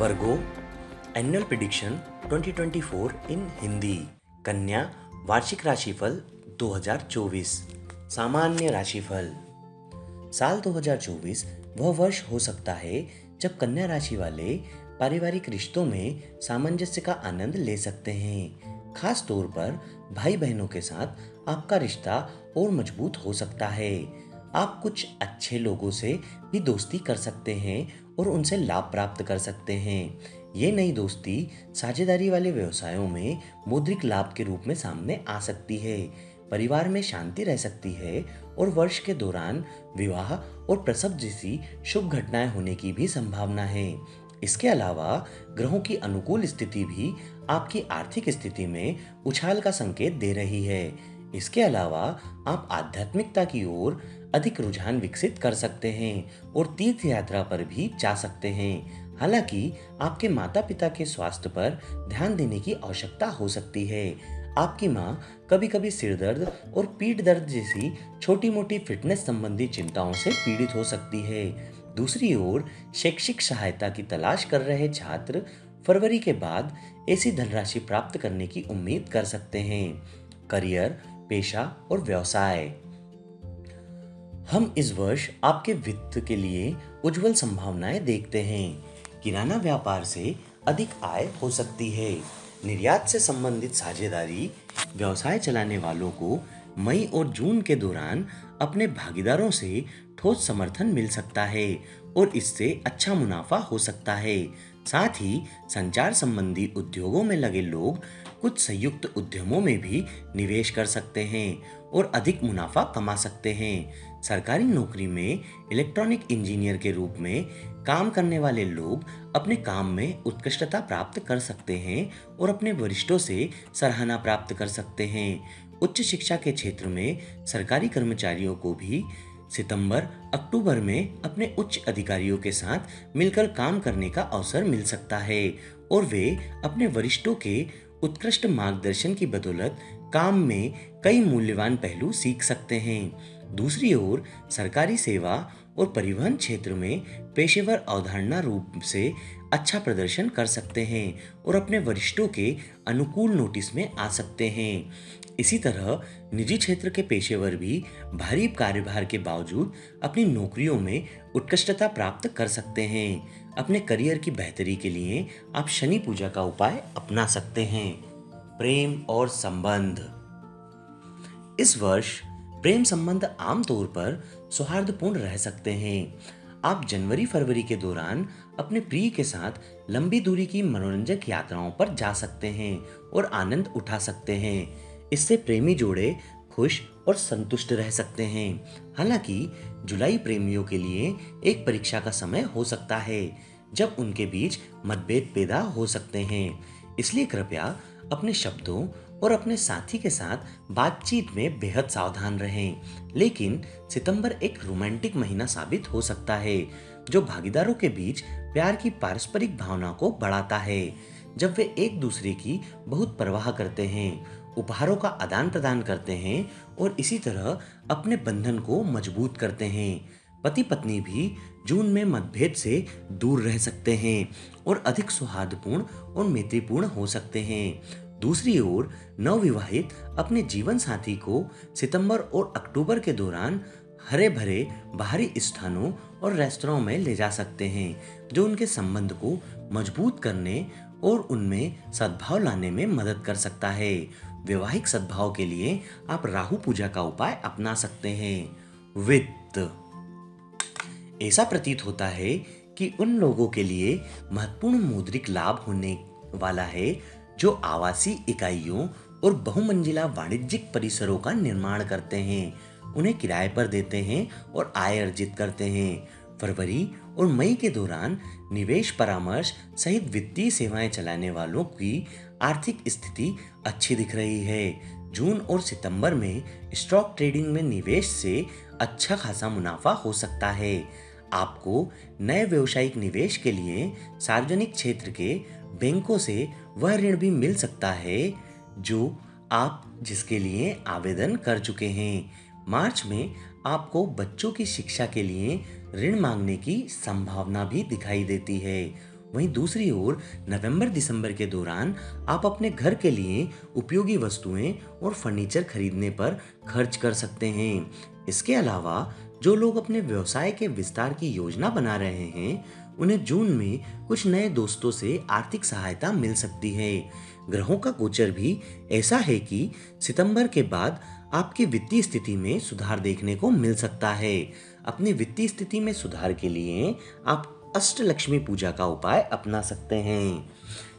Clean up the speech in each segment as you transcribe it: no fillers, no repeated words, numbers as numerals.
वर्गो annual prediction 2024 इन हिंदी। कन्या वार्षिक राशिफल 2024। सामान्य राशिफल। साल 2024 वह वर्ष हो सकता है जब कन्या राशि वाले पारिवारिक रिश्तों में सामंजस्य का आनंद ले सकते हैं। खास तौर पर भाई बहनों के साथ आपका रिश्ता और मजबूत हो सकता है। आप कुछ अच्छे लोगों से भी दोस्ती कर सकते हैं और उनसे लाभ प्राप्त कर सकते हैं। ये नई दोस्ती साझेदारी वाले व्यवसायों में मौद्रिक लाभ के रूप में सामने आ सकती है। परिवार में शांति रह सकती है और वर्ष के दौरान विवाह और प्रसव जैसी शुभ घटनाएं होने की भी संभावना है। इसके अलावा ग्रहों की अनुकूल स्थिति भी आपकी आर्थिक स्थिति में उछाल का संकेत दे रही है। इसके अलावा आप आध्यात्मिकता की ओर अधिक रुझान विकसित कर सकते हैं और तीर्थ यात्रा पर भी जा सकते हैं। हालांकि आपके माता पिता के स्वास्थ्य पर ध्यान देने की आवश्यकता हो सकती है। आपकी माँ कभी कभी सिर दर्द और पीठ दर्द जैसी छोटी मोटी फिटनेस संबंधी चिंताओं से पीड़ित हो सकती है। दूसरी ओर शैक्षिक सहायता की तलाश कर रहे छात्र फरवरी के बाद ऐसी धनराशि प्राप्त करने की उम्मीद कर सकते हैं। करियर, पेशा और व्यवसाय। हम इस वर्ष आपके वित्त के लिए उज्जवल संभावनाएं देखते हैं। किराना व्यापार से अधिक आय हो सकती है। निर्यात से संबंधित साझेदारी। व्यवसाय चलाने वालों को मई और जून के दौरान अपने भागीदारों से ठोस समर्थन मिल सकता है और इससे अच्छा मुनाफा हो सकता है। साथ ही संचार संबंधी उद्योगों में लगे लोग कुछ संयुक्त उद्यमों में भी निवेश कर सकते हैं और अधिक मुनाफा कमा सकते हैं। सरकारी नौकरी में इलेक्ट्रॉनिक इंजीनियर के रूप में काम करने वाले लोग अपने काम में उत्कृष्टता प्राप्त कर सकते हैं और अपने वरिष्ठों से सराहना प्राप्त कर सकते हैं। उच्च शिक्षा के क्षेत्र में सरकारी कर्मचारियों को भी सितंबर अक्टूबर में अपने उच्च अधिकारियों के साथ मिलकर काम करने का अवसर मिल सकता है और वे अपने वरिष्ठों के उत्कृष्ट मार्गदर्शन की बदौलत काम में कई मूल्यवान पहलू सीख सकते हैं। दूसरी ओर सरकारी सेवा और परिवहन क्षेत्र में पेशेवर अवधारणा रूप से अच्छा प्रदर्शन कर सकते हैं और अपने वरिष्ठों के अनुकूल नोटिस में आ सकते हैं। इसी तरह निजी क्षेत्र के पेशेवर भी भारी कार्यभार के बावजूद अपनी नौकरियों में उत्कृष्टता प्राप्त कर सकते हैं। अपने करियर की बेहतरी के लिए आप शनि पूजा का उपाय अपना सकते हैं। प्रेम और संबंध। इस वर्ष प्रेम संबंध आमतौर पर सौहार्दपूर्ण रह सकते हैं। आप जनवरी फरवरी के दौरान अपने प्रिय के साथ लंबी दूरी की मनोरंजक यात्राओं पर जा सकते हैं और आनंद उठा सकते हैं। इससे प्रेमी जोड़े खुश और संतुष्ट रह सकते हैं। हालांकि जुलाई प्रेमियों के लिए एक परीक्षा का समय हो सकता है जब उनके बीच मतभेद पैदा हो सकते हैं। इसलिए कृपया अपने शब्दों और अपने साथी के साथ बातचीत में बेहद सावधान रहें। लेकिन सितंबर एक रोमांटिक महीना साबित हो सकता है जो भागीदारों के बीच प्यार की पारस्परिक भावना को बढ़ाता है। जब वे एक दूसरे की बहुत परवाह करते हैं, उपहारों का आदान प्रदान करते हैं और इसी तरह अपने बंधन को मजबूत करते हैं। पति पत्नी भी जून में मतभेद से दूर रह सकते हैं और अधिक सौहार्दपूर्ण और मैत्रीपूर्ण हो सकते हैं। दूसरी ओर नवविवाहित अपने जीवन साथी को सितंबर और अक्टूबर के दौरान हरे भरे बाहरी स्थानों और रेस्तरां में ले जा सकते हैं जो उनके संबंध को मजबूत करने और उनमें सद्भाव लाने में मदद कर सकता है। वैवाहिक सद्भाव के लिए आप राहु पूजा का उपाय अपना सकते हैं। वित्त। ऐसा प्रतीत होता है कि उन लोगों के लिए महत्वपूर्ण मौद्रिक लाभ होने वाला है जो आवासीय इकाइयों और बहुमंजिला वाणिज्यिक परिसरों का निर्माण करते हैं, उन्हें किराए पर देते हैं और आय अर्जित करते हैं। फरवरी और मई के दौरान निवेश परामर्श सहित वित्तीय सेवाएं चलाने वालों की आर्थिक स्थिति अच्छी दिख रही है। जून और सितंबर में स्टॉक ट्रेडिंग में निवेश से अच्छा खासा मुनाफा हो सकता है। आपको नए व्यावसायिक निवेश के लिए सार्वजनिक क्षेत्र के बैंकों से वह ऋण भी मिल सकता है जो आप जिसके लिए आवेदन कर चुके हैं। मार्च में आपको बच्चों की शिक्षा के लिए ऋण मांगने की संभावना भी दिखाई देती है। वहीं दूसरी ओर नवंबर दिसंबर के दौरान आप अपने घर के लिए उपयोगी वस्तुएं और फर्नीचर खरीदने पर खर्च कर सकते हैं। इसके अलावा जो लोग अपने व्यवसाय के विस्तार की योजना बना रहे हैं, उन्हें जून में कुछ नए दोस्तों से आर्थिक सहायता मिल सकती है। ग्रहों का गोचर भी ऐसा है कि सितंबर के बाद आपकी वित्तीय स्थिति में सुधार देखने को मिल सकता है। अपनी वित्तीय स्थिति में सुधार के लिए आप अष्टलक्ष्मी पूजा का उपाय अपना सकते हैं।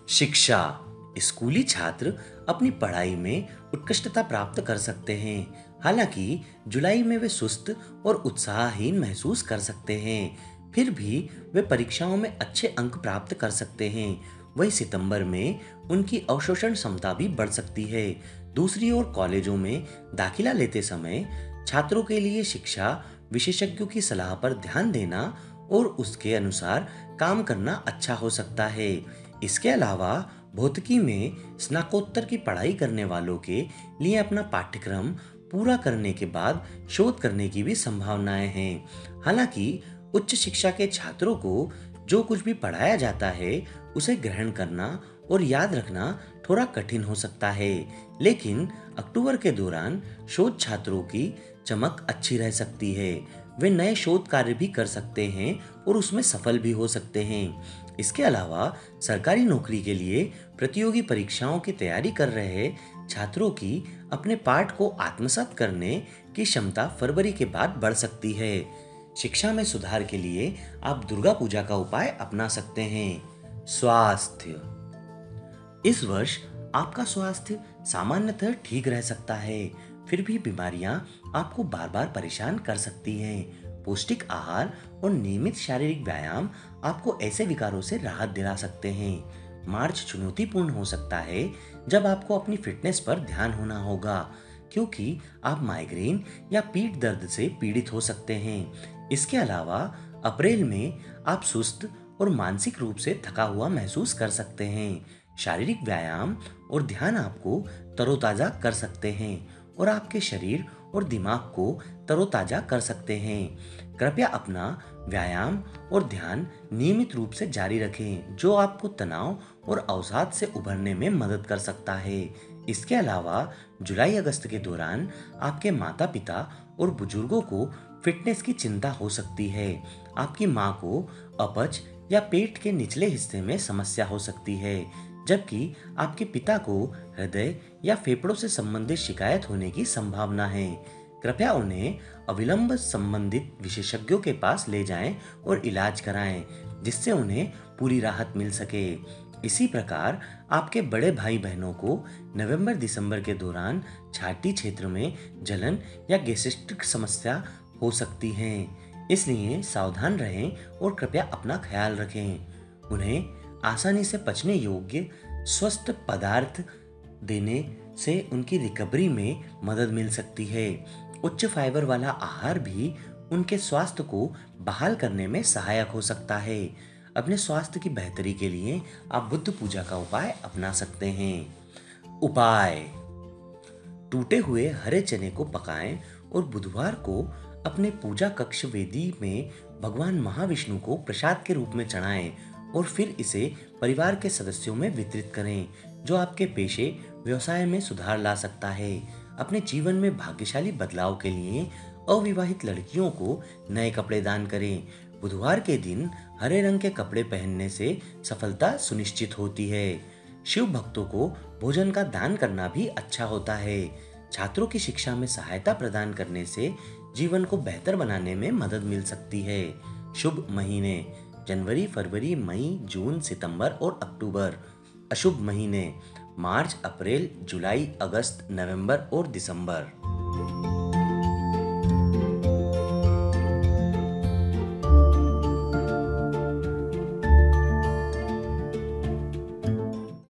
शिक्षा। स्कूली छात्र अपनी पढ़ाई में उत्कृष्टता प्राप्त कर सकते हैं। हालांकि जुलाई में वे सुस्त और उत्साहहीन महसूस कर सकते हैं, फिर भी वे परीक्षाओं में अच्छे अंक प्राप्त कर सकते हैं। वहीं सितंबर में उनकी अवशोषण क्षमता भी बढ़ सकती है। दूसरी ओर कॉलेजों में दाखिला लेते समय छात्रों के लिए शिक्षा विशेषज्ञों की सलाह पर ध्यान देना और उसके अनुसार काम करना अच्छा हो सकता है। इसके अलावा भौतिकी में स्नातकोत्तर की पढ़ाई करने वालों के लिए अपना पाठ्यक्रम पूरा करने के बाद शोध करने की भी संभावनाएं हैं। हालांकि उच्च शिक्षा के छात्रों को जो कुछ भी पढ़ाया जाता है उसे ग्रहण करना और याद रखना थोड़ा कठिन हो सकता है, लेकिन अक्टूबर के दौरान शोध छात्रों की चमक अच्छी रह सकती है। वे नए शोध कार्य भी कर सकते हैं और उसमें सफल भी हो सकते हैं। इसके अलावा सरकारी नौकरी के लिए प्रतियोगी परीक्षाओं की तैयारी कर रहे छात्रों की अपने पाठ को आत्मसात करने की क्षमता फरवरी के बाद बढ़ सकती है। शिक्षा में सुधार के लिए आप दुर्गा पूजा का उपाय अपना सकते हैं। स्वास्थ्य। इस वर्ष आपका स्वास्थ्य सामान्यतः ठीक रह सकता है, फिर भी बीमारियां आपको बार बार परेशान कर सकती हैं। पौष्टिक आहार और नियमित शारीरिक व्यायाम आपको ऐसे विकारों से राहत दिला सकते हैं। मार्च चुनौतीपूर्ण हो सकता है जब आपको अपनी फिटनेस पर ध्यान होना होगा, क्योंकि आप माइग्रेन या पीठ दर्द से पीड़ित हो सकते हैं। इसके अलावा अप्रैल में आप सुस्त और मानसिक रूप से थका हुआ महसूस कर सकते हैं। शारीरिक व्यायाम और ध्यान आपको तरोताजा कर सकते हैं और आपके शरीर और दिमाग को तरोताजा कर सकते हैं। कृपया अपना व्यायाम और ध्यान नियमित रूप से जारी रखें, जो आपको तनाव और अवसाद से उभरने में मदद कर सकता है। इसके अलावा जुलाई अगस्त के दौरान आपके माता पिता और बुजुर्गों को फिटनेस की चिंता हो सकती है। आपकी माँ को अपच या पेट के निचले हिस्से में समस्या हो सकती है, जबकि आपके पिता को हृदय या फेफड़ों से संबंधित शिकायत होने की संभावना है। कृपया उन्हें अविलंब संबंधित विशेषज्ञों के पास ले जाएं और इलाज कराएं, जिससे उन्हें पूरी राहत मिल सके। इसी प्रकार आपके बड़े भाई बहनों को नवंबर दिसंबर के दौरान छाती क्षेत्र में जलन या गैस्ट्रिक समस्या हो सकती है, इसलिए सावधान रहें और कृपया अपना ख्याल रखें। उन्हें आसानी से पचने योग्य स्वस्थ पदार्थ देने से उनकी रिकवरी में मदद मिल सकती है। उच्च फाइबर वाला आहार भी उनके स्वास्थ्य को बहाल करने में सहायक हो सकता है। अपने स्वास्थ्य की बेहतरी के लिए आप बुद्ध पूजा का उपाय अपना सकते हैं। उपाय: टूटे हुए हरे चने को पकाएं और बुधवार को अपने पूजा कक्ष वेदी में भगवान महाविष्णु को प्रसाद के रूप में चढ़ाएं और फिर इसे परिवार के सदस्यों में वितरित करें, जो आपके पेशे व्यवसाय में सुधार ला सकता है। अपने जीवन में भाग्यशाली बदलाव के लिए अविवाहित लड़कियों को नए कपड़े दान करें। बुधवार के दिन हरे रंग के कपड़े पहनने से सफलता सुनिश्चित होती है। शिव भक्तों को भोजन का दान करना भी अच्छा होता है। छात्रों की शिक्षा में सहायता प्रदान करने से जीवन को बेहतर बनाने में मदद मिल सकती है। शुभ महीने: जनवरी, फरवरी, मई, जून, सितंबर और अक्टूबर। अशुभ महीने: मार्च, अप्रैल, जुलाई, अगस्त, नवंबर और दिसंबर।